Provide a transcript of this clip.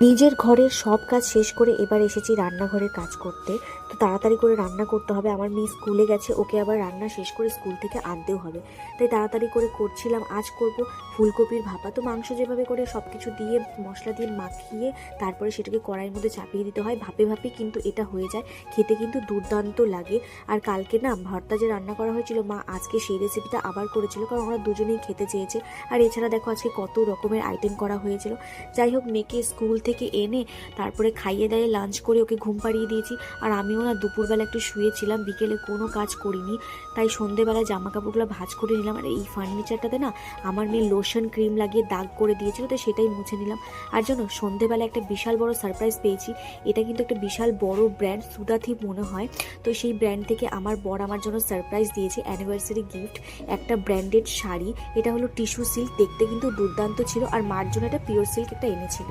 নিজের ঘরের সব কাজ শেষ করে এবার এসেছি রান্নাঘরের কাজ করতে। তো তাড়াতাড়ি করে রান্না করতে হবে, আমার মেয়ে স্কুলে গেছে, ওকে আবার রান্না শেষ করে স্কুল থেকে আনতেও হবে। তাই তাড়াতাড়ি করে করছিলাম। আজ করব ফুলকপির ভাপা। তো মাংস যেভাবে করে সব কিছু দিয়ে মশলা দিয়ে মাখিয়ে তারপরে সেটাকে কড়াইয়ের মধ্যে চাপিয়ে দিতে হয়, ভাপে ভাপে কিন্তু এটা হয়ে যায়, খেতে কিন্তু দুর্দান্ত লাগে। আর কালকে না ভর্তা যে রান্না করা হয়েছিল, মা আজকে সেই রেসিপিটা আবার করেছিল, কারণ ওরা দুজনেই খেতে চেয়েছে। আর এছাড়া দেখো আজকে কত রকমের আইটেম করা হয়েছিল। যাই হোক, মেয়েকে স্কুল থেকে এনে তারপরে খাইয়ে দাইয়ে লাঞ্চ করে ওকে ঘুম পাড়িয়ে দিয়েছি। আর আমিও না দুপুরবেলা একটু শুয়েছিলাম, বিকেলে কোনো কাজ করিনি। তাই সন্ধেবেলায় জামা কাপড়গুলো ভাঁজ করে নিলাম। আর এই ফার্নিচারটাতে না আমার মেয়ে লোশন ক্রিম লাগিয়ে দাগ করে দিয়েছিল, তো সেটাই মুছে নিলাম। আর জানো, সন্ধেবেলা একটা বিশাল বড় সারপ্রাইজ পেয়েছি। এটা কিন্তু একটা বিশাল বড় ব্র্যান্ড, সুদাথিপ মনে হয়। তো সেই ব্র্যান্ড থেকে আমার বর আমার জন্য সারপ্রাইজ দিয়েছে অ্যানিভার্সারি গিফট, একটা ব্র্যান্ডেড শাড়ি। এটা হলো টিস্যু সিল্ক, দেখতে কিন্তু দুর্দান্ত ছিল। আর মার জন্য একটা পিওর সিল্ক একটা এনেছিল।